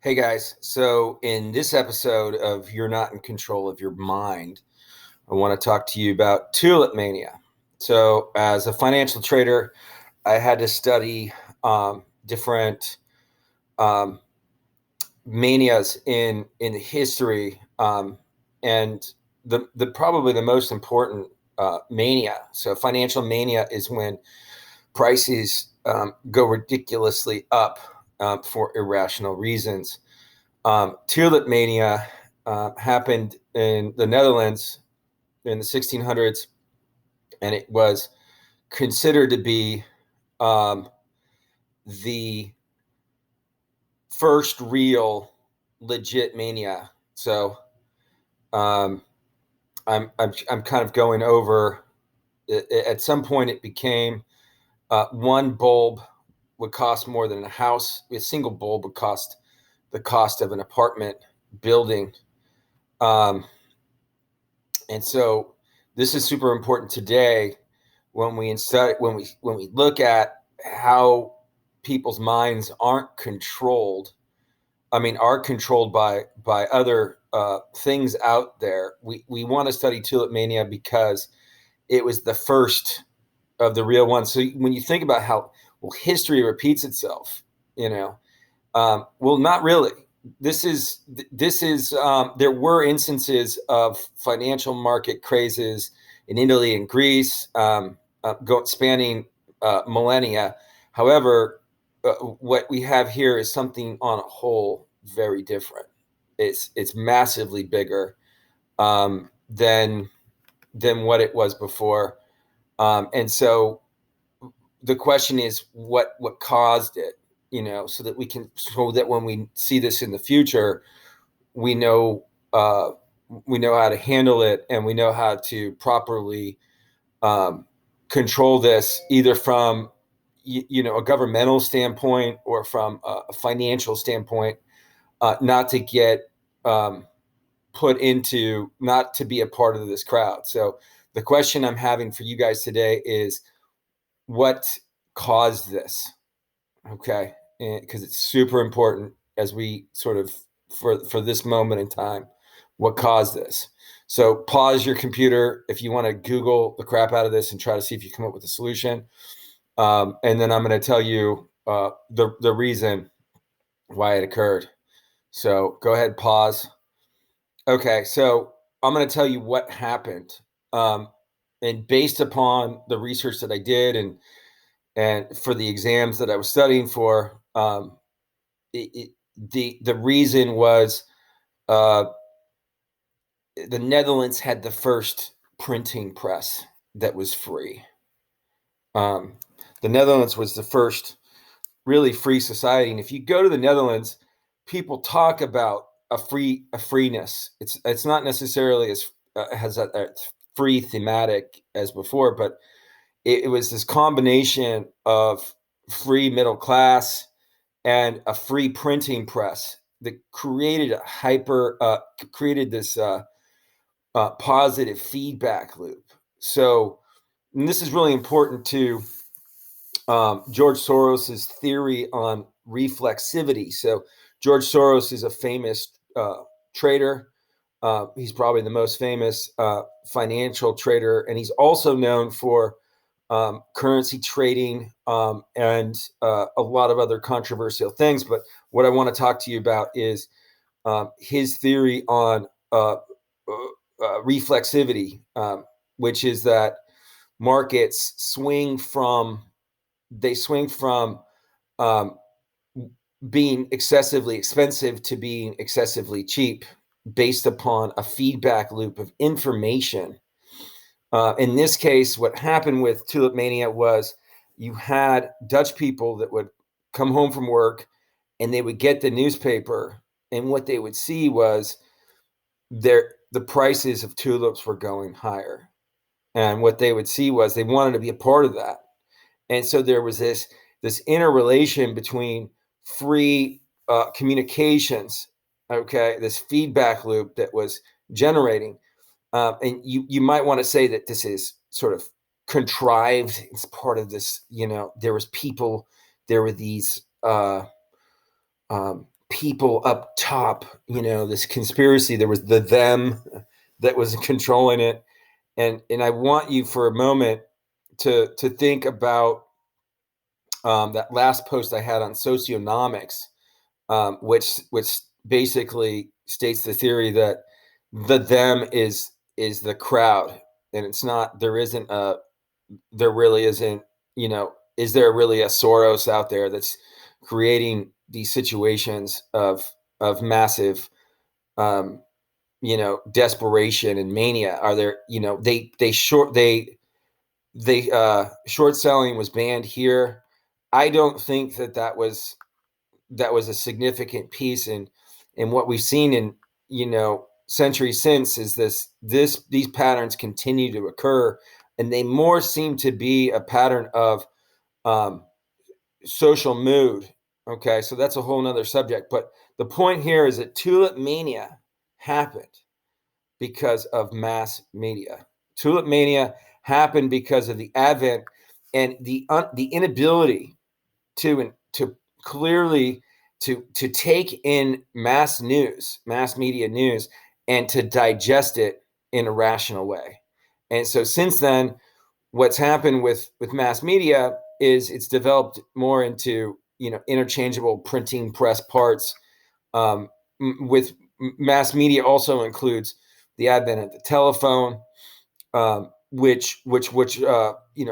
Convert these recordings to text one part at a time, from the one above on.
Hey guys, so in this episode of You're Not in Control of Your Mind, I want to talk to you about Tulipmania. So, as a financial trader, I had to study different um, manias in history, and the probably the most important mania. So, financial mania is when prices go ridiculously up for irrational reasons. Tulipmania happened in the Netherlands in the 1600s, and it was considered to be um, the first real legit mania. So um, I'm kind of going over. At some point, it became one bulb would cost more than a house. A single bulb would cost the cost of an apartment building. Um, And so this is super important today when we look at how people's minds aren't controlled. I mean, are controlled by other things out there. We want to study tulipmania because it was the first of the real ones. So when you think about how history repeats itself, you know, well, not really. There were instances of financial market crazes in Italy and Greece, spanning millennia. However, what we have here is something on a whole very different. It's massively bigger than what it was before, and so the question is what caused it, so that when we see this in the future, we know uh, we know how to handle it, and we know how to properly um, control this, either from a governmental standpoint or from a financial standpoint, not to get um, not to be a part of this crowd. So the question I'm having for you guys today is, what caused this? Okay, because it's super important as we sort of for this moment in time, what caused this. So pause your computer if you want to Google the crap out of this and try to see if you come up with a solution, and then I'm going to tell you the reason why it occurred. So go ahead, pause. Okay, so I'm going to tell you what happened, um, and based upon the research that I did and for the exams that I was studying for, the reason was uh, the Netherlands had the first printing press that was free. Um, the Netherlands was the first really free society, and if you go to the Netherlands, people talk about a freeness. It's not necessarily as has a free thematic as before, but it was this combination of free middle class and a free printing press that created this positive feedback loop. So, and this is really important to George Soros's theory on reflexivity. So George Soros is a famous trader. He's probably the most famous financial trader, and he's also known for currency trading, and a lot of other controversial things. But what I want to talk to you about is his theory on reflexivity, which is that markets swing from um, being excessively expensive to being excessively cheap based upon a feedback loop of information. In this case, what happened with Tulipmania was you had Dutch people that would come home from work and they would get the newspaper, and what they would see was the prices of tulips were going higher. And what they would see was they wanted to be a part of that. And so there was this interrelation between free communications, okay, this feedback loop that was generating. And you might want to say that this is sort of contrived. It's part of this, there were these people up top, this conspiracy. There was the them that was controlling it. And I want you for a moment to think about that last post I had on socionomics, which basically states the theory that the them is the crowd, and it's not. There really isn't. Is there really a Soros out there that's creating these situations of massive, um, desperation and mania? Are there? Short selling was banned here. I don't think that was a significant piece in what we've seen in centuries since. Is these patterns continue to occur, and they more seem to be a pattern of um, social mood. Okay, so that's a whole nother subject. But the point here is that Tulipmania happened because of mass media. Tulipmania happened because of the advent and the inability to clearly to take in mass media news, and to digest it in a rational way. And so since then, what's happened with mass media is it's developed more into interchangeable printing press parts. With mass media also includes the advent of the telephone, which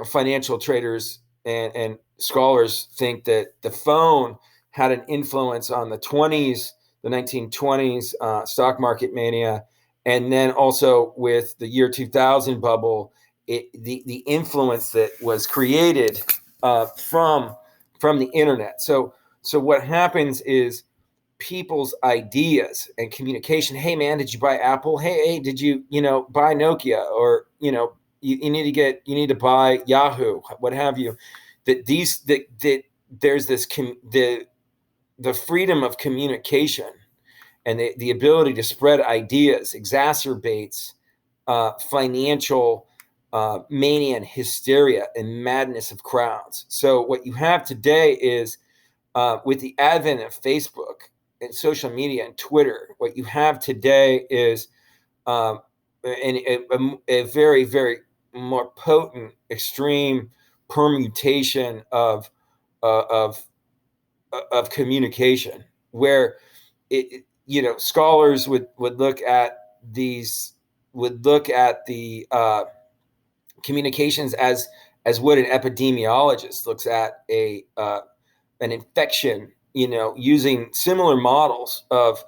financial traders and scholars think that the phone had an influence on the 1920s stock market mania, and then also with the year 2000 bubble, the influence that was created from the internet. So what happens is people's ideas and communication. Hey man, did you buy Apple? Hey, did you buy Nokia? Or you need to buy Yahoo, what have you. That there's the freedom of communication, and the ability to spread ideas exacerbates financial mania and hysteria and madness of crowds. So what you have today is, with the advent of Facebook and social media and Twitter, what you have today is a very, very more potent, extreme permutation of uh, of communication, where scholars would look at the communications as what an epidemiologist looks at an infection, using similar models of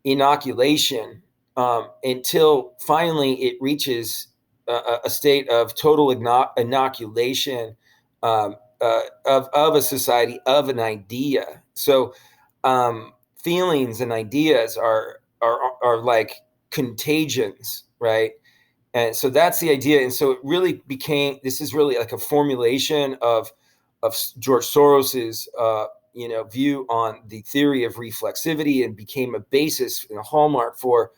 inoculation, until finally it reaches a state of total inoculation, of a society, of an idea. So feelings and ideas are like contagions, right? And so that's the idea. And so this is really like a formulation of George Soros's view on the theory of reflexivity, and became a basis and a hallmark for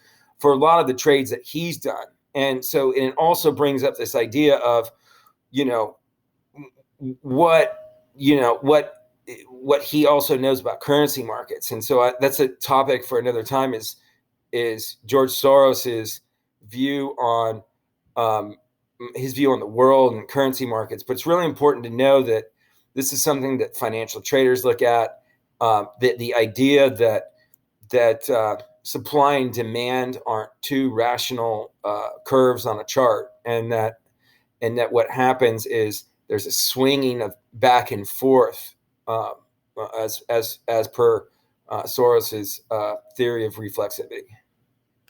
a lot of the trades that he's done. And so it also brings up this idea of you know what what he also knows about currency markets. And so that's a topic for another time. Is George Soros's view on um, the world and currency markets. But it's really important to know that this is something that financial traders look at. The idea that supply and demand aren't two rational curves on a chart, and that what happens is there's a swinging of back and forth, as per Soros's theory of reflexivity.